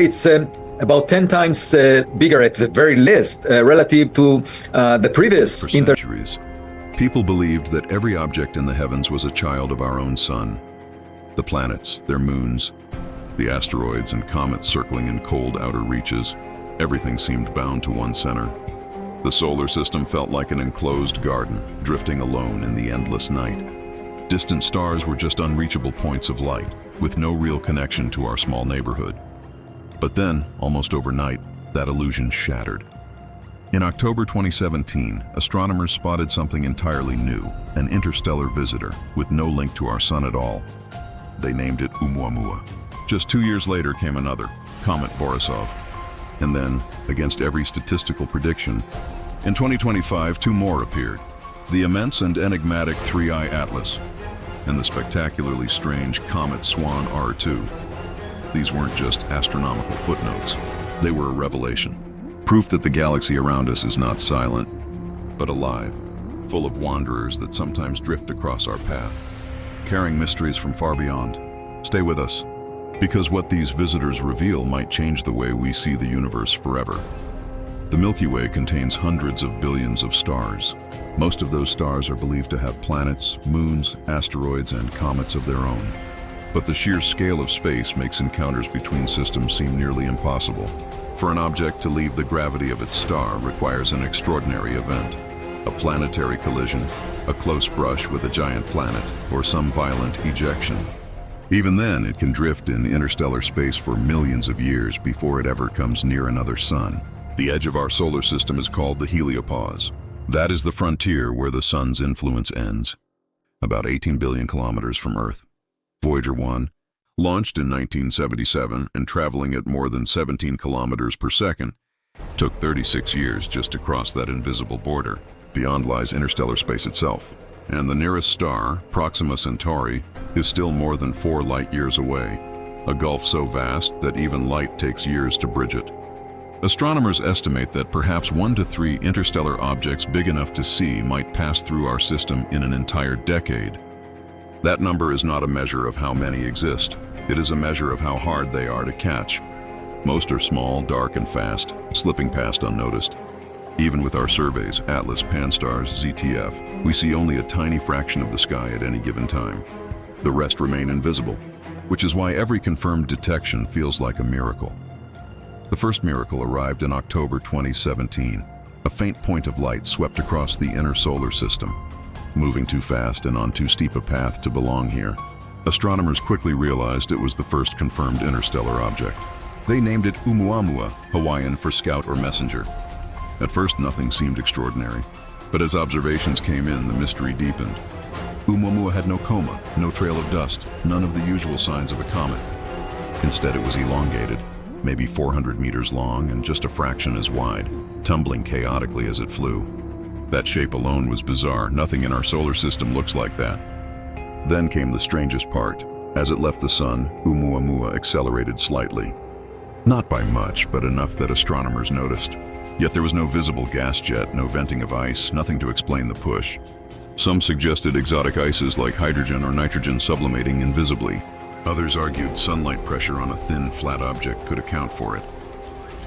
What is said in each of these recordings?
It's about 10 times bigger at the very least relative to the previous. For centuries, people believed that every object in the heavens was a child of our own sun. The planets, their moons, the asteroids and comets circling in cold outer reaches, everything seemed bound to one center. The solar system felt like an enclosed garden, drifting alone in the endless night. Distant stars were just unreachable points of light, with no real connection to our small neighborhood. But then, almost overnight, that illusion shattered. In October 2017, astronomers spotted something entirely new, an interstellar visitor with no link to our sun at all. They named it ʻOumuamua. Just 2 years later came another, comet Borisov. And then, against every statistical prediction, in 2025, 2 more appeared. The immense and enigmatic Three-Eye Atlas, and the spectacularly strange comet SWAN R2. These weren't just astronomical footnotes. They were a revelation. Proof that the galaxy around us is not silent, but alive, full of wanderers that sometimes drift across our path, carrying mysteries from far beyond. Stay with us, because what these visitors reveal might change the way we see the universe forever. The Milky Way contains hundreds of billions of stars. Most of those stars are believed to have planets, moons, asteroids, and comets of their own. But the sheer scale of space makes encounters between systems seem nearly impossible. For an object to leave the gravity of its star requires an extraordinary event. A planetary collision, a close brush with a giant planet, or some violent ejection. Even then, it can drift in interstellar space for millions of years before it ever comes near another sun. The edge of our solar system is called the heliopause. That is the frontier where the sun's influence ends. About 18 billion kilometers from Earth. Voyager 1, launched in 1977 and traveling at more than 17 kilometers per second, took 36 years just to cross that invisible border. Beyond lies interstellar space itself. And the nearest star, Proxima Centauri, is still more than 4 light-years away, a gulf so vast that even light takes years to bridge it. Astronomers estimate that perhaps 1 to 3 interstellar objects big enough to see might pass through our system in an entire decade. That number is not a measure of how many exist. It is a measure of how hard they are to catch. Most are small, dark, and fast, slipping past unnoticed. Even with our surveys, Atlas, Pan-STARRS, ZTF, we see only a tiny fraction of the sky at any given time. The rest remain invisible, which is why every confirmed detection feels like a miracle. The first miracle arrived in October 2017. A faint point of light swept across the inner solar system, moving too fast and on too steep a path to belong here. Astronomers quickly realized it was the first confirmed interstellar object. They named it ʻOumuamua, Hawaiian for scout or messenger. At first, nothing seemed extraordinary, but as observations came in, the mystery deepened. ʻOumuamua had no coma, no trail of dust, none of the usual signs of a comet. Instead, it was elongated, maybe 400 meters long and just a fraction as wide, tumbling chaotically as it flew. That shape alone was bizarre. Nothing in our solar system looks like that. Then came the strangest part. As it left the sun, ʻOumuamua accelerated slightly. Not by much, but enough that astronomers noticed. Yet there was no visible gas jet, no venting of ice, nothing to explain the push. Some suggested exotic ices like hydrogen or nitrogen sublimating invisibly. Others argued sunlight pressure on a thin, flat object could account for it.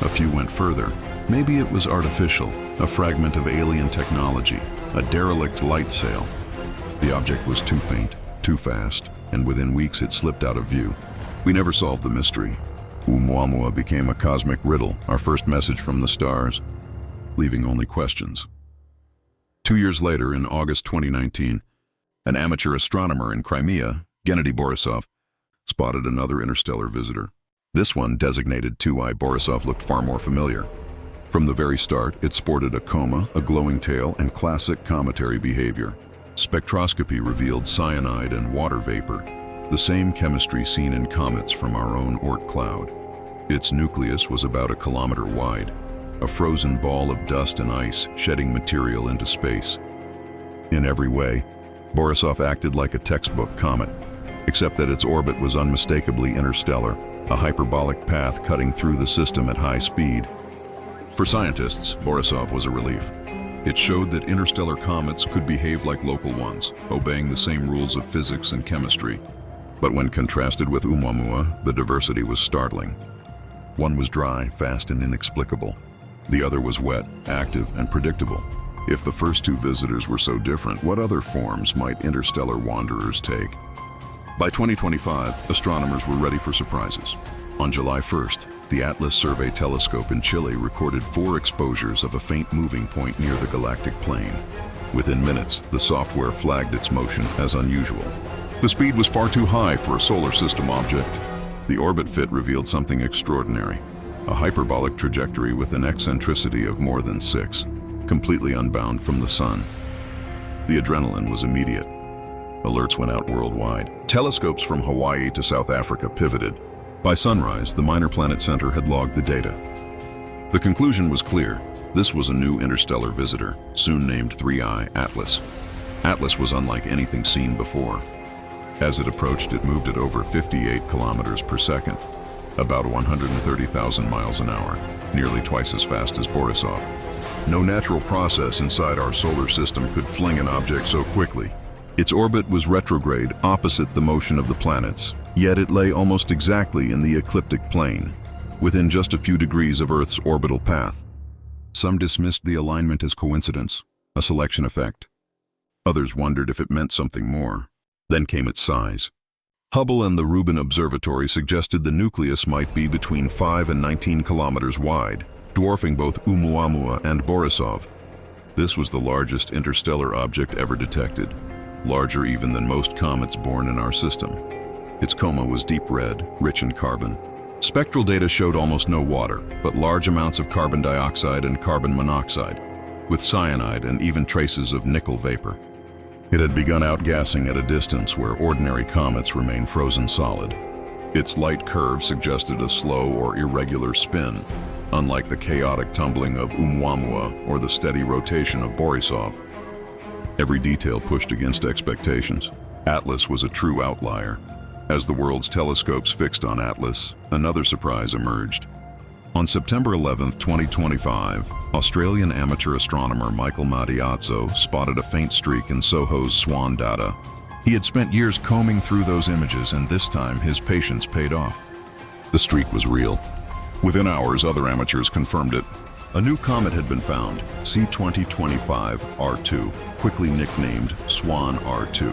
A few went further. Maybe it was artificial, a fragment of alien technology, a derelict light sail. The object was too faint, too fast, and within weeks it slipped out of view. We never solved the mystery. ʻOumuamua became a cosmic riddle, our first message from the stars, leaving only questions. 2 years later, in August 2019, an amateur astronomer in Crimea, Gennady Borisov, spotted another interstellar visitor. This one, designated 2I Borisov, looked far more familiar. From the very start, it sported a coma, a glowing tail, and classic cometary behavior. Spectroscopy revealed cyanide and water vapor, the same chemistry seen in comets from our own Oort Cloud. Its nucleus was about 1 kilometer wide, a frozen ball of dust and ice shedding material into space. In every way, Borisov acted like a textbook comet, except that its orbit was unmistakably interstellar, a hyperbolic path cutting through the system at high speed. For scientists, Borisov was a relief. It showed that interstellar comets could behave like local ones, obeying the same rules of physics and chemistry. But when contrasted with ʻOumuamua, the diversity was startling. One was dry, fast, and inexplicable. The other was wet, active, and predictable. If the first two visitors were so different, what other forms might interstellar wanderers take? By 2025, astronomers were ready for surprises. On July 1st, the Atlas Survey Telescope in Chile recorded 4 exposures of a faint moving point near the galactic plane. Within minutes, the software flagged its motion as unusual. The speed was far too high for a solar system object. The orbit fit revealed something extraordinary, a hyperbolic trajectory with an eccentricity of more than 6, completely unbound from the sun. The adrenaline was immediate. Alerts went out worldwide. Telescopes from Hawaii to South Africa pivoted. By sunrise, the Minor Planet Center had logged the data. The conclusion was clear. This was a new interstellar visitor, soon named 3I Atlas. Atlas was unlike anything seen before. As it approached, it moved at over 58 kilometers per second, about 130,000 miles an hour, nearly twice as fast as Borisov. No natural process inside our solar system could fling an object so quickly. Its orbit was retrograde, opposite the motion of the planets, yet it lay almost exactly in the ecliptic plane, within just a few degrees of Earth's orbital path. Some dismissed the alignment as coincidence, a selection effect. Others wondered if it meant something more. Then came its size. Hubble and the Rubin Observatory suggested the nucleus might be between 5 and 19 kilometers wide, dwarfing both ʻOumuamua and Borisov. This was the largest interstellar object ever detected, larger even than most comets born in our system. Its coma was deep red, rich in carbon. Spectral data showed almost no water, but large amounts of carbon dioxide and carbon monoxide, with cyanide and even traces of nickel vapor. It had begun outgassing at a distance where ordinary comets remain frozen solid. Its light curve suggested a slow or irregular spin, unlike the chaotic tumbling of ʻOumuamua or the steady rotation of Borisov. Every detail pushed against expectations. Atlas was a true outlier. As the world's telescopes fixed on Atlas, another surprise emerged. On September 11, 2025, Australian amateur astronomer Michael Matiazzo spotted a faint streak in SOHO's SWAN data. He had spent years combing through those images, and this time his patience paid off. The streak was real. Within hours, other amateurs confirmed it. A new comet had been found, C2025 R2, quickly nicknamed SWAN R2.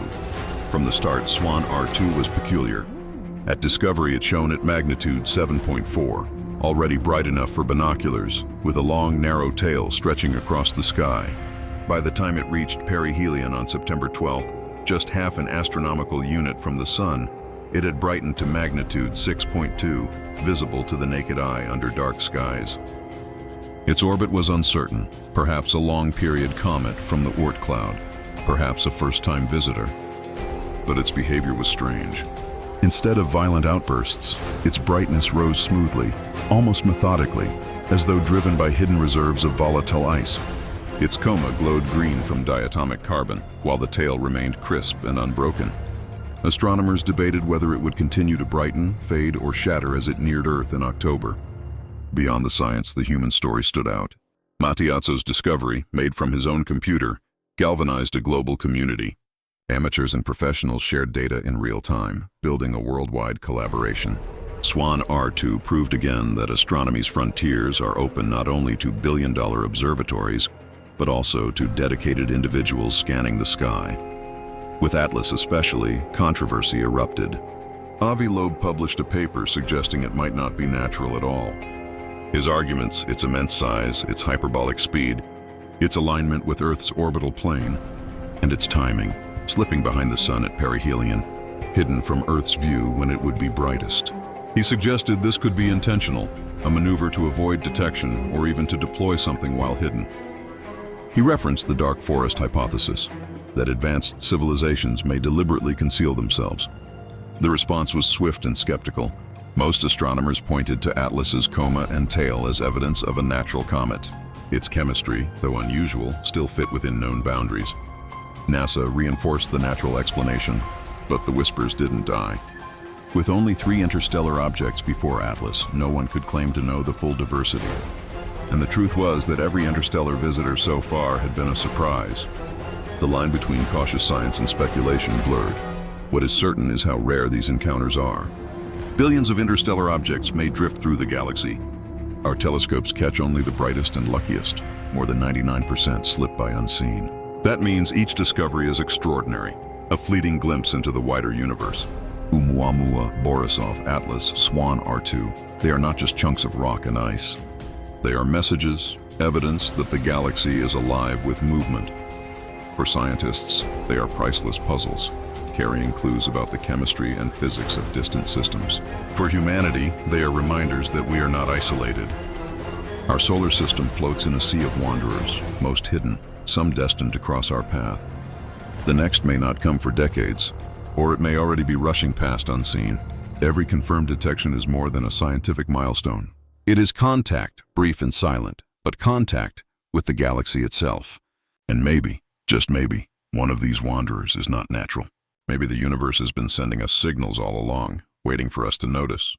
From the start, SWAN R2 was peculiar. At discovery, it shone at magnitude 7.4. Already bright enough for binoculars, with a long, narrow tail stretching across the sky. By the time it reached perihelion on September 12th, just half an astronomical unit from the Sun, it had brightened to magnitude 6.2, visible to the naked eye under dark skies. Its orbit was uncertain, perhaps a long-period comet from the Oort Cloud, perhaps a first-time visitor. But its behavior was strange. Instead of violent outbursts, its brightness rose smoothly, almost methodically, as though driven by hidden reserves of volatile ice. Its coma glowed green from diatomic carbon, while the tail remained crisp and unbroken. Astronomers debated whether it would continue to brighten, fade, or shatter as it neared Earth in October. Beyond the science, the human story stood out. Matiazzo's discovery, made from his own computer, galvanized a global community. Amateurs and professionals shared data in real time, building a worldwide collaboration. SWAN R2 proved again that astronomy's frontiers are open not only to billion-dollar observatories, but also to dedicated individuals scanning the sky. With Atlas especially, controversy erupted. Avi Loeb published a paper suggesting it might not be natural at all. His arguments, its immense size, its hyperbolic speed, its alignment with Earth's orbital plane, and its timing, slipping behind the sun at perihelion, hidden from Earth's view when it would be brightest. He suggested this could be intentional, a maneuver to avoid detection or even to deploy something while hidden. He referenced the dark forest hypothesis, that advanced civilizations may deliberately conceal themselves. The response was swift and skeptical. Most astronomers pointed to Atlas's coma and tail as evidence of a natural comet. Its chemistry, though unusual, still fit within known boundaries. NASA reinforced the natural explanation, but the whispers didn't die. With only 3 interstellar objects before Atlas, no one could claim to know the full diversity. And the truth was that every interstellar visitor so far had been a surprise. The line between cautious science and speculation blurred. What is certain is how rare these encounters are. Billions of interstellar objects may drift through the galaxy. Our telescopes catch only the brightest and luckiest. More than 99% slip by unseen. That means each discovery is extraordinary, a fleeting glimpse into the wider universe. ʻOumuamua, Borisov, Atlas, SWAN R2, they are not just chunks of rock and ice. They are messages, evidence that the galaxy is alive with movement. For scientists, they are priceless puzzles, carrying clues about the chemistry and physics of distant systems. For humanity, they are reminders that we are not isolated. Our solar system floats in a sea of wanderers, most hidden, some destined to cross our path. The next may not come for decades, or it may already be rushing past unseen. Every confirmed detection is more than a scientific milestone. It is contact, brief and silent, but contact with the galaxy itself. And maybe, just maybe, one of these wanderers is not natural. Maybe the universe has been sending us signals all along, waiting for us to notice.